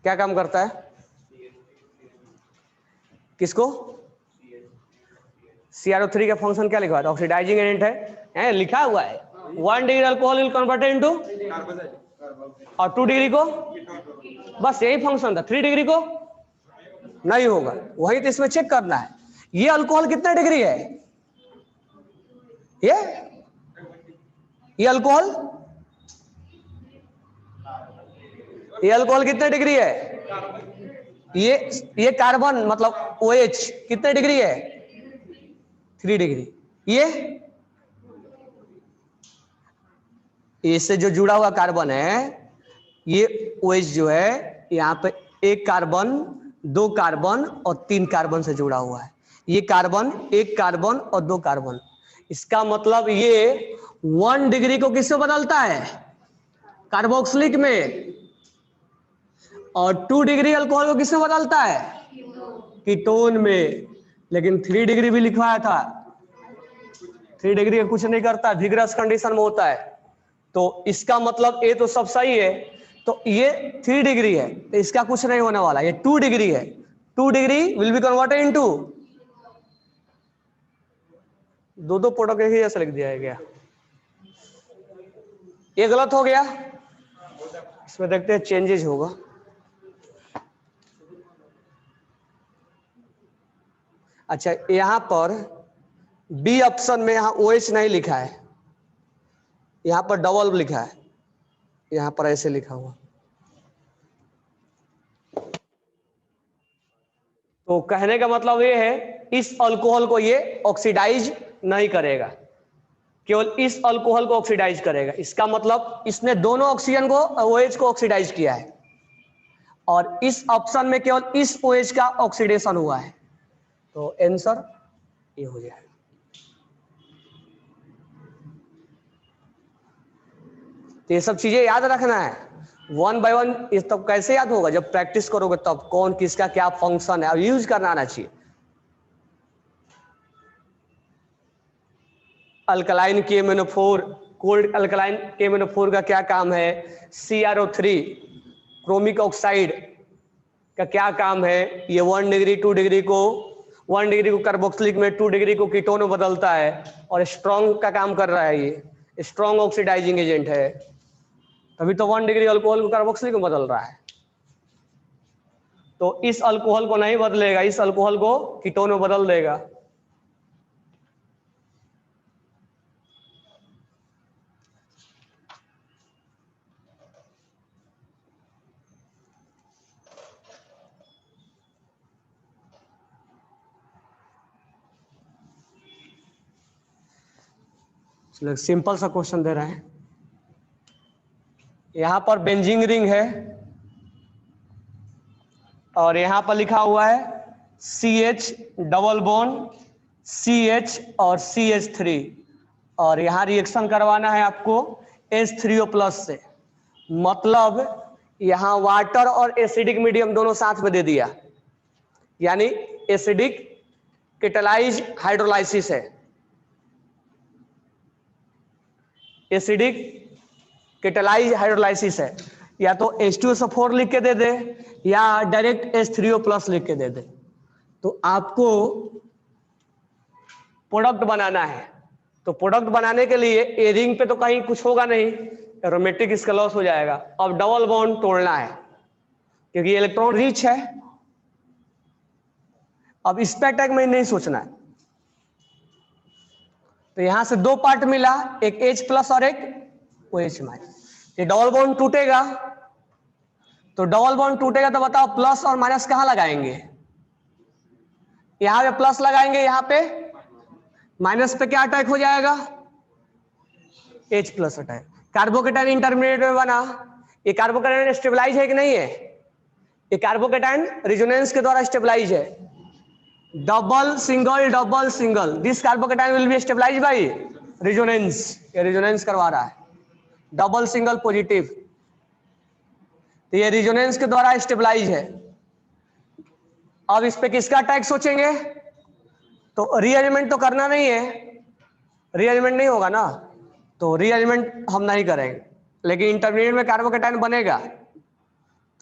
A: क्या काम करता है? किसको? CrO3 का फंक्शन क्या लिखा है? ऑक्सीडाइजिंग एजेंट है, लिखा हुआ है 1 degree alcohol will converted into, और 2 डिग्री को, बस यही फंक्शन था। 3 डिग्री को नहीं होगा, वही तो इसमें चेक करना है। ये अल्कोहल कितना डिग्री है? ये अल्कोहल, ये अल्कोहल कितने डिग्री है? ये कार्बन मतलब OH कितने डिग्री है? 3 डिग्री। ये इससे जो जुड़ा हुआ कार्बन है, ये OH जो है यहाँ पे एक कार्बन, 2 कार्बन और 3 कार्बन से जुड़ा हुआ है। ये कार्बन, 1 कार्बन और 2 कार्बन। इसका मतलब ये 1 डिग्री को किससे बदलता है? कार्बोक्सिलिक में। और 2 डिग्री अल्कोहल को किसमें बदलता है? कीटोन में। लेकिन 3 डिग्री भी लिखवाया था, 3 डिग्री का कुछ नहीं करता, विग्रस कंडीशन में होता है। तो इसका मतलब ये तो सब सही है, तो ये 3 डिग्री है, तो इसका कुछ नहीं होने वाला। ये 2 डिग्री है, 2 degree will be converted into, दो प्रोडक्ट एक ही जैसा लिख दिया गया, ये गलत हो गया। इसमें देखते हैं चेंजेस होगा। अच्छा, यहां पर बी ऑप्शन में यहां OH नहीं लिखा है, यहां पर डबल लिखा है, यहां पर ऐसे लिखा हुआ। तो कहने का मतलब ये है इस अल्कोहल को ये ऑक्सीडाइज नहीं करेगा, केवल इस अल्कोहल को ऑक्सीडाइज करेगा। इसका मतलब इसने दोनों ऑक्सीजन को, OH को ऑक्सीडाइज किया है, और इस ऑप्शन में केवल इस OH का ऑक्सीडेशन हुआ है। तो आंसर ये हो जाएगा। तो ये सब चीजें याद रखना है। वन बाय वन इस तब कैसे याद होगा, जब प्रैक्टिस करोगे तब कौन किसका क्या फंक्शन है, अब यूज करना आना चाहिए। Alkaline KMnO4, cold alkaline KMnO4 का क्या काम है, CrO3 क्रोमिक ऑक्साइड का क्या काम है, ये 1 डिग्री 2 डिग्री को 1 डिग्री को कार्बोक्सिलिक में 2 डिग्री को कीटोन में बदलता है और स्ट्रॉन्ग का काम कर रहा है, ये स्ट्रॉन्ग ऑक्सीडाइजिंग एजेंट है, तभी तो 1 डिग्री अल्कोहल को कार्बोक्सिलिक में बदल रहा है। तो इस अल्कोहल को नहीं बदलेगा, इस अल्कोहल को कीटोन में बदल देगा। सिंपल सा क्वेश्चन दे रहे हैं, यहां पर बेंजीन रिंग है और यहां पर लिखा हुआ है CH डबल बॉन्ड CH और CH3 और यहां रिएक्शन करवाना है आपको H3O प्लस से, मतलब यहां वाटर और एसिडिक मीडियम दोनों साथ में दे दिया, यानी एसिडिक कैटालाइज हाइड्रोलाइसिस है, एसिडिक कैटालाइज हाइड्रोलाइसिस है, या तो H2SO4 लिख के दे दे या डायरेक्ट H3O प्लस लिख के दे दे। तो आपको प्रोडक्ट बनाना है, तो प्रोडक्ट बनाने के लिए ए रिंग पे तो कहीं कुछ होगा नहीं, एरोमेटिक इसका लॉस हो जाएगा। अब डबल बॉन्ड तोड़ना है क्योंकि इलेक्ट्रॉन रिच है, अब इस पे अटैक में नहीं सोचना है। तो यहां से दो पार्ट मिला, एक H प्लस और एक OH माइनस, ये डबल बॉन्ड टूटेगा, तो डबल बॉन्ड टूटेगा तो बताओ प्लस और माइनस कहां लगाएंगे, यहां पे प्लस लगाएंगे, यहां पे माइनस पे क्या अटैक हो जाएगा, H plus attack. Carbocation intermediate में बना, ये कार्बोकेटाइन स्टेबलाइज है कि नहीं है, ये कार्बोकेटाइन रेजोनेंस के द्वारा स्टेबलाइज है, double single, this carbocation will be stabilise by resonance, ये रेजोनेंस करवा रहा है, डबल सिंगल पॉजिटिव, तो ये रेजोनेंस के द्वारा स्टेबलाइज है। अब इस पे किसका अटैक सोचेंगे, तो रीअरेंजमेंट तो करना नहीं है, रीअरेंजमेंट नहीं होगा ना, तो रीअरेंजमेंट हम नहीं करेंगे, लेकिन इंटरमीडिएट में कार्बोकेटाइन बनेगा,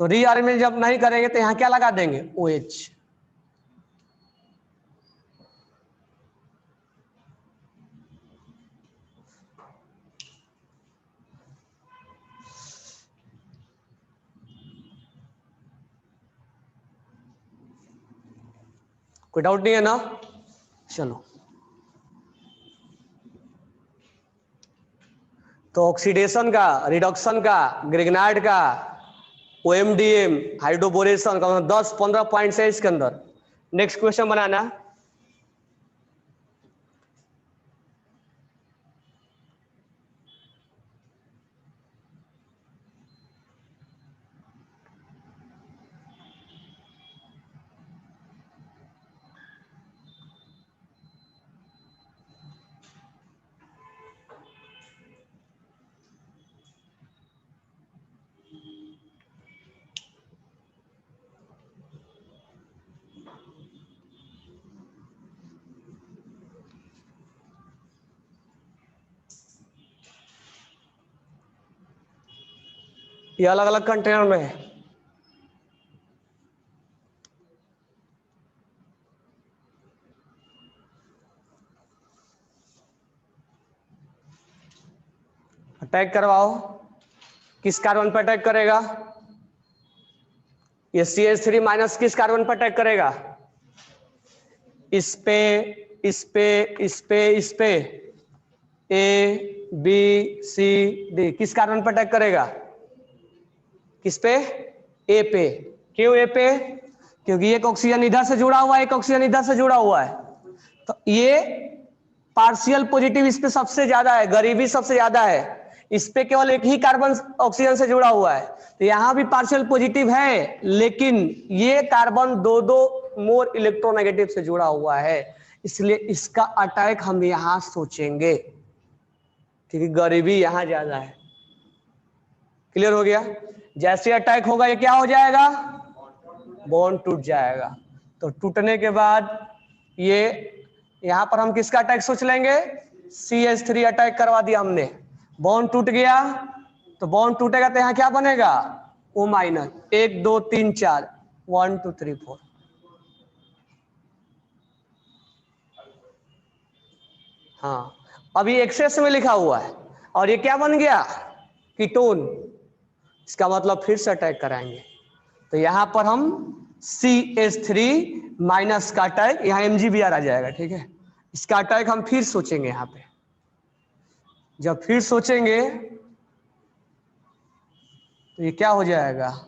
A: तो रीअरेंजमेंट जब नहीं करेंगे तो यहां क्या लगा देंगे, OH। कोई डाउट नहीं है ना, चलो। तो ऑक्सीडेशन का, रिडक्शन का, ग्रिग्नाइट का, OMDM, हाइड्रोबोरेशन का 10-15 पॉइंट्स है इसके अंदर। नेक्स्ट क्वेश्चन बनाना, ये अलग अलग कंटेनर में है, अटैक करवाओ, किस कार्बन पर अटैक करेगा, ये CH3 माइनस किस कार्बन पर अटैक करेगा, इस पे, इस पे, इस पे, इस पे, ABCD किस कार्बन पर अटैक करेगा, किस पे, A पे। क्यों A पे, क्योंकि एक ऑक्सीजन इधर से जुड़ा हुआ है, एक ऑक्सीजन इधर से जुड़ा हुआ है, तो ये पार्शियल पॉजिटिव इस पे सबसे ज्यादा है, गरीबी सबसे ज्यादा है, इस पे केवल एक ही कार्बन ऑक्सीजन से जुड़ा हुआ है, तो यहां भी पार्शियल पॉजिटिव है, लेकिन ये कार्बन दो मोर इलेक्ट्रोनेगेटिव से जुड़ा हुआ है, इसलिए इसका अटैक हम यहां सोचेंगे, क्योंकि गरीबी यहां ज्यादा है। क्लियर हो गया। जैसे अटैक होगा ये क्या हो जाएगा, बॉन्ड टूट जाएगा। तो टूटने के बाद ये यहां पर हम किसका अटैक सोच लेंगे, CH3 अटैक करवा दिया हमने, बॉन्ड टूट गया। तो बॉन्ड टूटेगा तो यहां क्या बनेगा, O माइनस, 1 2 3 4, 1 2 3 4। हाँ, अभी एक्सेस में लिखा हुआ है और ये क्या बन गया, कीटोन। इसका मतलब फिर से अटैक कराएंगे। तो यहां पर हम CH3 माइनस का अटैक, यहां MgBr आ जाएगा, ठीक है। इसका अटैक हम फिर सोचेंगे यहां पे। जब फिर सोचेंगे तो ये क्या हो जाएगा,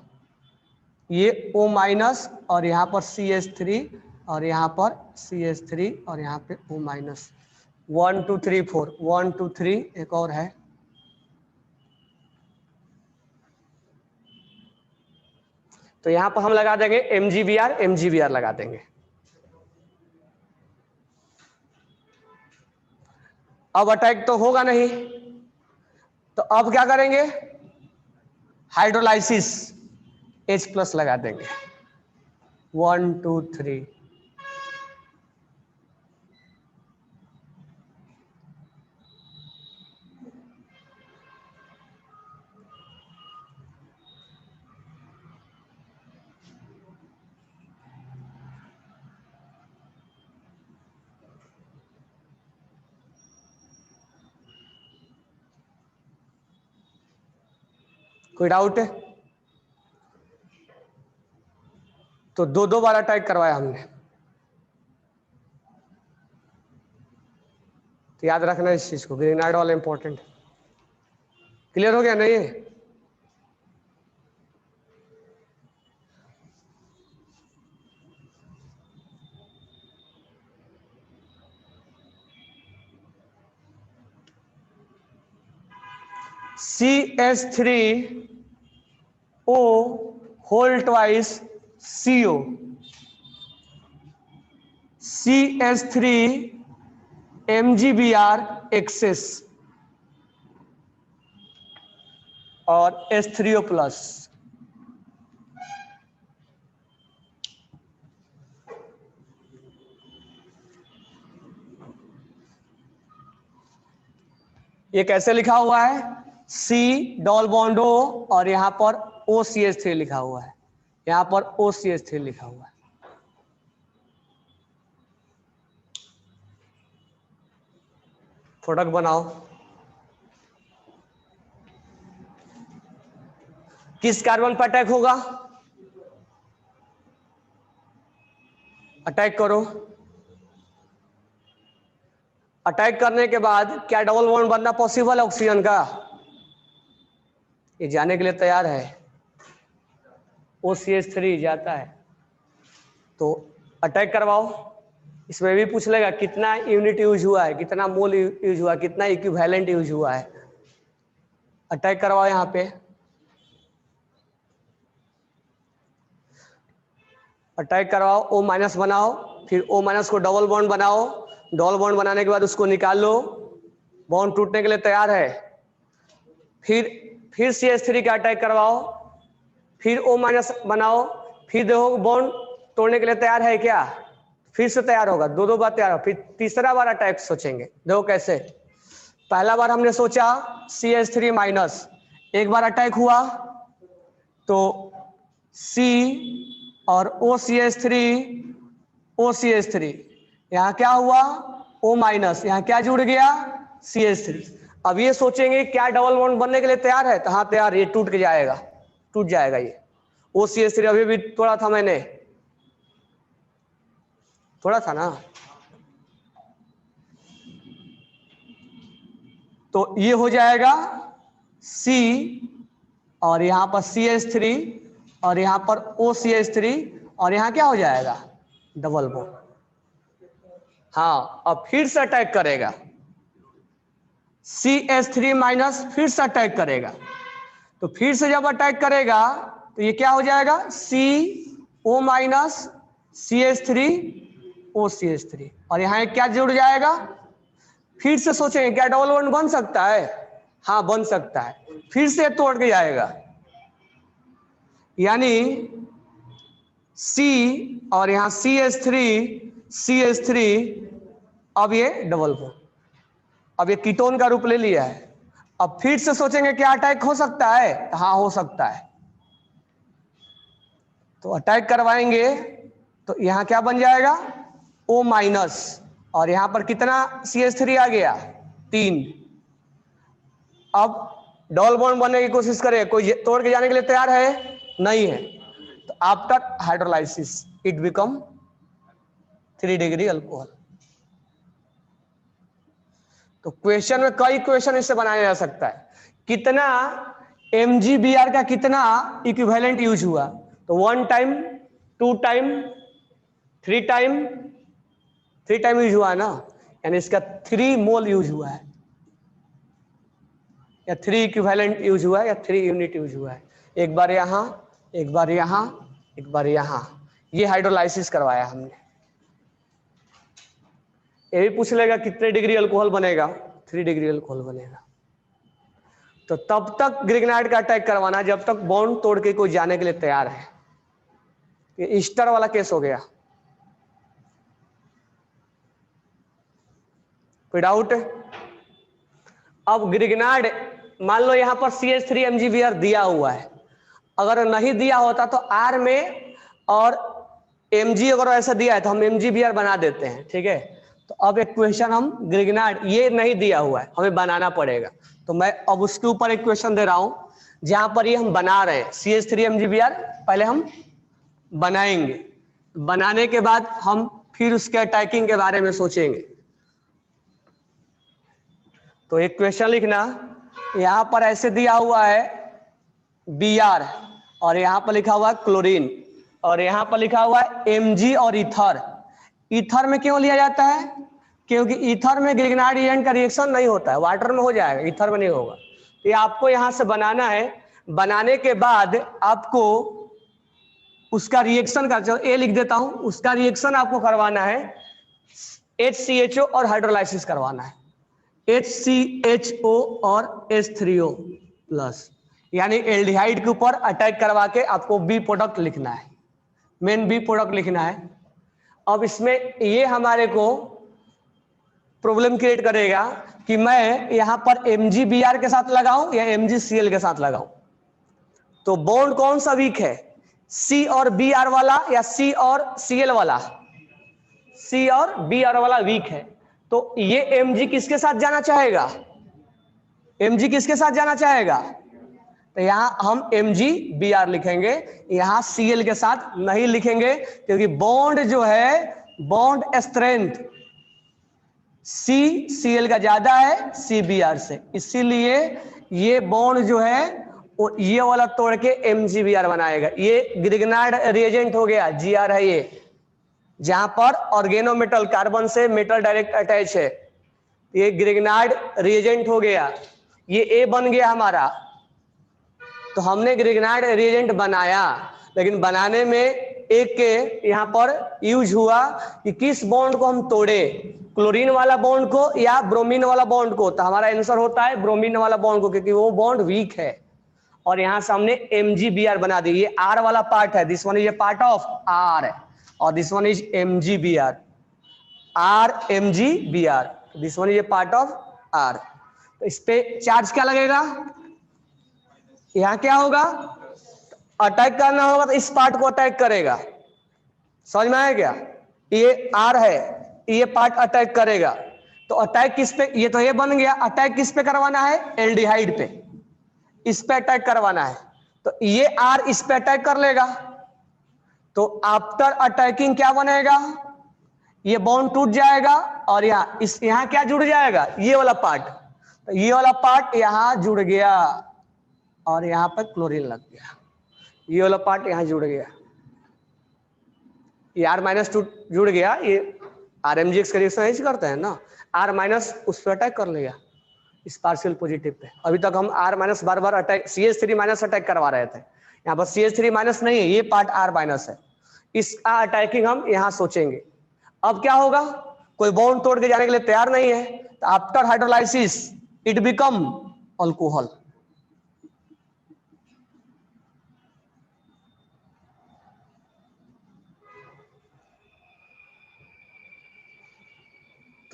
A: ये O माइनस और यहां पर CH3 और यहां पर CH3 और यहां पे O माइनस, 1 2 3 4, 1 2 3, एक और है। तो यहां पर हम लगा देंगे MgBr लगा देंगे। अब अटैक तो होगा नहीं, तो अब क्या करेंगे, हाइड्रोलाइसिस, H+ लगा देंगे, 1 2 3। कोई डाउट है? तो 2 बार अटैक करवाया हमने। तो याद रखना इस चीज को, ग्रेनाइड वाला इंपॉर्टेंट। क्लियर हो गया नहीं? CH3O whole twice CO, CH3 MgBr excess और H3O+। ये कैसे लिखा हुआ है, C डबल बॉन्ड O और यहां पर OCH3 लिखा हुआ है, यहां पर OCH3 लिखा हुआ है। प्रोडक्ट बनाओ। किस कार्बन पर अटैक होगा, अटैक करो। अटैक करने के बाद क्या डबल बॉन्ड बनना पॉसिबल है ऑक्सीजन का, ये जाने के लिए तैयार है। OCH3 जाता है तो अटैक करवाओ। इसमें भी पूछ लेगा कितना यूनिट यूज हुआ है, कितना मोल यूज हुआ, कितना इक्विवेलेंट यूज हुआ है। अटैक करवाओ यहां पे, अटैक करवाओ, O- बनाओ, फिर O- को डबल बॉन्ड बनाओ। डबल बॉन्ड बनाने के बाद उसको निकाल लो, बॉन्ड टूटने के लिए तैयार है। फिर CH3 का अटैक करवाओ, फिर O- बनाओ, फिर देखो बॉन्ड तोड़ने के लिए तैयार है क्या, फिर से तैयार होगा, 2 बार तैयार हो। फिर तीसरा बार अटैक सोचेंगे। देखो कैसे, पहला बार हमने सोचा CH3-, एक बार अटैक हुआ तो C और OCH3 यहां क्या हुआ, O-, यहां क्या जुड़ गया, CH3। अब ये सोचेंगे क्या डबल बॉन्ड बनने के लिए तैयार है, तो हाँ तैयार, ये टूट जाएगा, टूट जाएगा ये। OCH3 अभी भी तोड़ा था मैंने, थोड़ा था ना। तो ये हो जाएगा C और यहां पर CH3 और यहां पर OCH3 और यहां क्या हो जाएगा, डबल बॉन्ड। हाँ, अब फिर से अटैक करेगा, CH3- फिर से अटैक करेगा। तो फिर से जब अटैक करेगा तो ये क्या हो जाएगा, CO-, CH3, OCH3 और यहां क्या जुड़ जाएगा। फिर से सोचेंगे क्या डबल बॉन्ड बन सकता है, हाँ बन सकता है। फिर से तोड़ के जाएगा, यानी C और यहां CH3 अब ये डबल बॉन्ड, अब ये कीटोन का रूप ले लिया है। अब फिर से सोचेंगे क्या अटैक हो सकता है? हाँ हो सकता है। तो अटैक करवाएंगे तो यहां क्या बन जाएगा? O- और यहां पर कितना CH3 आ गया? 3। अब डबल बॉन्ड बनने की कोशिश करें, कोई तोड़ के जाने के लिए तैयार है? नहीं है। तो after hydrolysis it become 3 degree alcohol. तो क्वेश्चन में कई क्वेश्चन इससे बनाया जा सकता है। कितना MgBr का कितना इक्विवेलेंट यूज हुआ? तो 1 time, 2 time, 3 time, 3 time use हुआ है ना, यानी इसका 3 मोल यूज हुआ है, या 3 इक्विवेलेंट यूज हुआ है, या 3 यूनिट यूज हुआ है। एक बार यहां, एक बार यहां, एक बार यहां, ये हाइड्रोलाइसिस करवाया हमने। ये भी पूछ लेगा कितने डिग्री अल्कोहल बनेगा? 3 डिग्री अल्कोहल बनेगा। तो तब तक ग्रिग्नाइट का अटैक करवाना जब तक बॉन्ड तोड़ के कोई जाने के लिए तैयार है। ये ईस्टर वाला केस हो गया। कोई डाउट? अब ग्रिग्नाइट, मान लो यहां पर CH3 MgBr दिया हुआ है, अगर नहीं दिया होता तो R में और Mg अगर ऐसा दिया है तो हम MgBr बना देते हैं, ठीक है। तो अब एक क्वेश्चन हम ग्रिग्नाइट, ये नहीं दिया हुआ है, हमें बनाना पड़ेगा। तो मैं अब उसके ऊपर एक क्वेश्चन दे रहा हूं जहां पर ये हम बना रहे हैं CH3 MgBr, पहले हम बनाएंगे, बनाने के बाद हम फिर उसके अटैकिंग के बारे में सोचेंगे। तो एक क्वेश्चन लिखना, यहां पर ऐसे दिया हुआ है Br, और यहां पर लिखा हुआ है क्लोरीन, और यहां पर लिखा हुआ है Mg और ईथर। ईथर में क्यों लिया जाता है? क्योंकि ईथर में ग्रिग्नाइट एजेंट का रिएक्शन नहीं होता है, वाटर में हो जाएगा, ईथर में नहीं होगा। तो ये आपको यहां से बनाना है, बनाने के बाद आपको उसका रिएक्शन का, जो ए लिख देता हूं, उसका रिएक्शन आपको करवाना है HCHO और हाइड्रोलाइसिस करवाना है, HCHO और H3O प्लस, यानी एल्डिहाइड के ऊपर अटैक करवा के आपको बी प्रोडक्ट लिखना है, मेन बी प्रोडक्ट लिखना है। अब इसमें ये हमारे को प्रॉब्लम क्रिएट करेगा कि मैं यहां पर MgBr के साथ लगाऊं या MgCl के साथ लगाऊं। तो बॉन्ड कौन सा वीक है, C और Br वाला या C और Cl वाला? C और Br वाला वीक है। तो ये Mg किसके साथ जाना चाहेगा? Mg किसके साथ जाना चाहेगा? तो यहां हम MgBr लिखेंगे, यहां Cl के साथ नहीं लिखेंगे, क्योंकि बॉन्ड जो है, बॉन्ड स्ट्रेंथ CCl का ज्यादा है CBr से, इसीलिए ये बॉन्ड जो है ये वाला तोड़ के MgBr बनाएगा। ये ग्रिग्नाइट रिएजेंट हो गया, Gr है ये, जहां पर ऑर्गेनोमेटल कार्बन से मेटल डायरेक्ट अटैच है, ये ग्रिग्नाइट रिएजेंट हो गया, ये A बन गया हमारा। तो हमने ग्रिग्नाइट रिएजेंट बनाया, लेकिन बनाने में एक के यहां पर यूज हुआ कि किस बॉन्ड को हम तोड़े, क्लोरीन वाला बॉन्ड को या ब्रोमीन वाला बॉन्ड को। तो हमारा आंसर होता है ब्रोमीन वाला बॉन्ड को, क्योंकि वो बॉन्ड वीक है। और यहां से हमने MgBr बना दी, ये R वाला पार्ट है, this one is a part of R, और this one is MgBr, RMgBr, this one is a part of R। तो इस पे चार्ज क्या लगेगा? यहां क्या होगा? अटैक करना होगा तो इस पार्ट को अटैक करेगा, समझ में आया क्या? ये R है, ये पार्ट अटैक करेगा। तो अटैक किस पे? ये तो ये बन गया, अटैक किस पे करवाना है? एल्डिहाइड पे, इस पे अटैक करवाना है। तो ये R इस पे अटैक कर लेगा, तो आफ्टर अटैकिंग क्या बनेगा? ये बॉन्ड टूट जाएगा, और यहां क्या जुड़ जाएगा? ये वाला पार्ट। तो ये वाला पार्ट यहां जुड़ गया, और यहां पर क्लोरीन लग गया, ये वाला पार्ट यहां जुड़ गया, ये R- जुड़ गया, ये RMgX का रिएक्शन ऐसे करते हैं ना, R- उस पर अटैक कर लेगा, इस पार्शियल पॉजिटिव पे। अभी तक हम R- बार बार अटैक, CH3- अटैक करवा रहे थे, यहाँ पर CH3- नहीं है, ये पार्ट R- है, इसका अटैकिंग हम यहां सोचेंगे। अब क्या होगा? कोई बॉन्ड तोड़ के जाने के लिए तैयार नहीं है, तो after hydrolysis it become alcohol.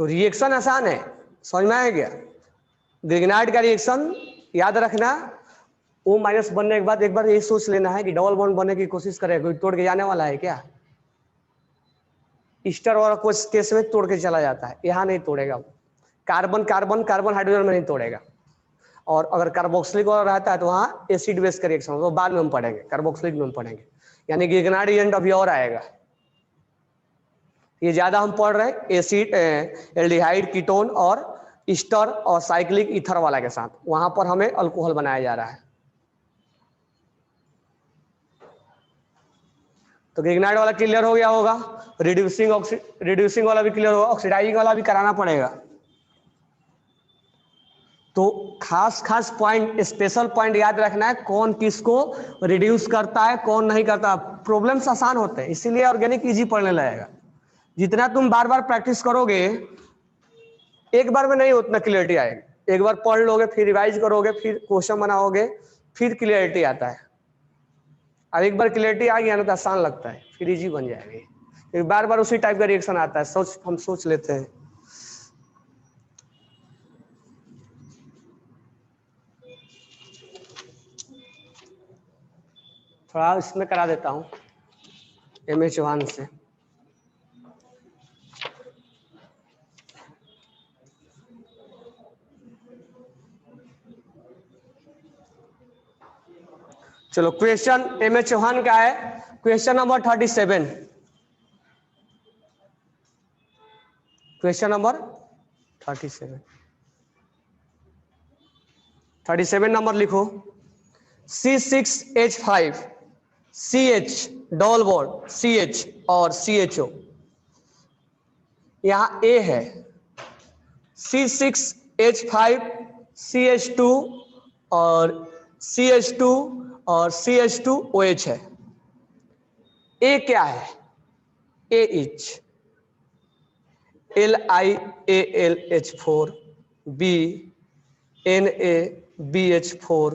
A: तो रिएक्शन आसान है, समझ में आया क्या? ग्रिग्नाइट का रिएक्शन याद रखना, O माइनस बनने के बाद एक बार ये सोच लेना है कि डबल बॉन्ड बनने की कोशिश करेगा, कोई तोड़ के जाने वाला है क्या? ईस्टर और कुछ केस में तोड़ के चला जाता है, यहाँ नहीं तोड़ेगा। कार्बन कार्बन कार्बन हाइड्रोजन में नहीं तोड़ेगा। और अगर कार्बोक्सिलिक और रहता है तो वहाँ एसिड बेस का रिएक्शन, तो बाद में हम पढ़ेंगे, कार्बोक्सिलिक में हम पढ़ेंगे। यानी कि ग्रिग्नाइट एजेंट अभी और आएगा, ये ज्यादा हम पढ़ रहे हैं एसिड, एल्डिहाइड, कीटोन और ईस्टर और साइक्लिक ईथर वाला के साथ, वहां पर हमें अल्कोहल बनाया जा रहा है। तो ग्रिग्नाइट वाला क्लियर हो गया होगा, रिड्यूसिंग वाला भी क्लियर होगा, ऑक्सीडाइजिंग वाला भी कराना पड़ेगा। तो खास खास पॉइंट, स्पेशल पॉइंट याद रखना है, कौन किसको रिड्यूस करता है कौन नहीं करता। प्रॉब्लम्स आसान होते हैं, इसीलिए ऑर्गेनिक इजी पढ़ने लगेगा। जितना तुम बार बार प्रैक्टिस करोगे, एक बार में नहीं उतना क्लियरिटी आएगी। एक बार पढ़ लोगे, फिर रिवाइज करोगे, फिर क्वेश्चन बनाओगे, फिर क्लियरिटी आता है। अब एक बार क्लियरिटी आ गया ना तो आसान लगता है, फिर इजी बन जाएगी। एक बार बार उसी टाइप का रिएक्शन आता है, हम सोच लेते हैं। थोड़ा इसमें करा देता हूँ एम ए चौहान से। चलो क्वेश्चन एम ए चौहान का है, question number 37। Question number 37 number लिखो। C6H5 CH double bond CH और CHO, यहां A है। C6H5 CH2 और CH2 और CH2OH है। A क्या है? AH LiAlH4 B NaBH4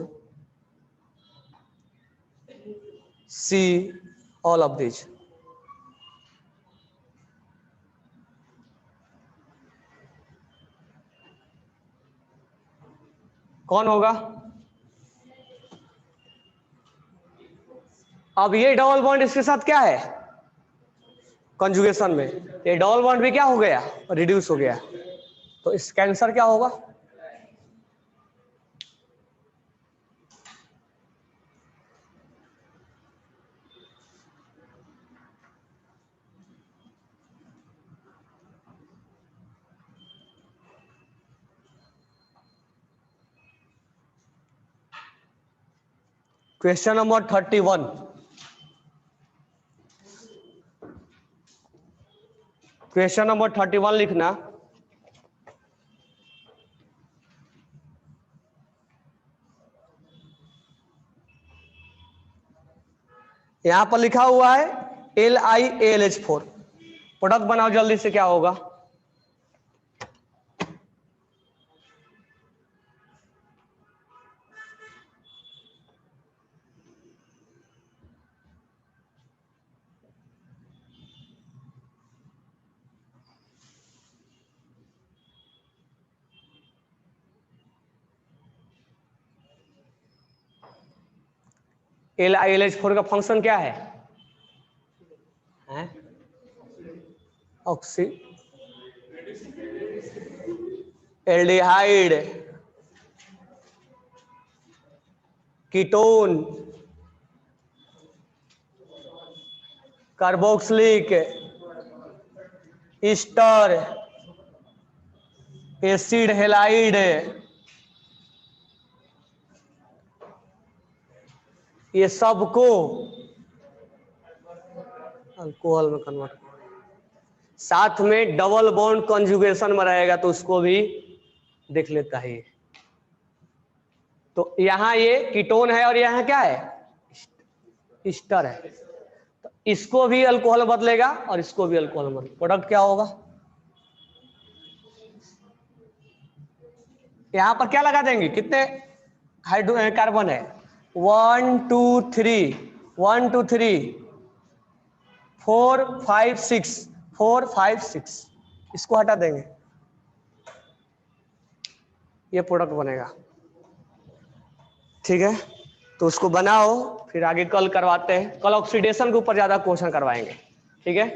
A: C all of these। कौन होगा? अब ये डबल बॉन्ड इसके साथ क्या है? कंजुगेशन में ये डबल बॉन्ड भी क्या हो गया? रिड्यूस हो गया। तो इसका आंसर क्या होगा? Question number 31। क्वेश्चन नंबर 31 लिखना। यहां पर लिखा हुआ है LiAlH4। प्रोडक्ट बनाओ जल्दी से, क्या होगा? LiAlH4 का फंक्शन क्या है? Oxy aldehyde, ketone, carboxylic, Easter, acid halide, ये सबको अल्कोहल में कन्वर्ट, साथ में डबल बॉन्ड कंजुगेशन में रहेगा तो उसको भी देख लेता है। तो यहां ये कीटोन है और यहां क्या है? ईस्टर है। तो इसको भी अल्कोहल बदलेगा और इसको भी अल्कोहल बदलेगा। प्रोडक्ट क्या होगा? यहां पर क्या लगा देंगे? कितने कार्बन है? 1 2 3 1 2 3 4 5 6 4 5 6, इसको हटा देंगे। ये प्रोडक्ट बनेगा। ठीक है, तो उसको बनाओ, फिर आगे कल करवाते हैं। कल ऑक्सीडेशन के ऊपर ज्यादा क्वेश्चन करवाएंगे। ठीक है।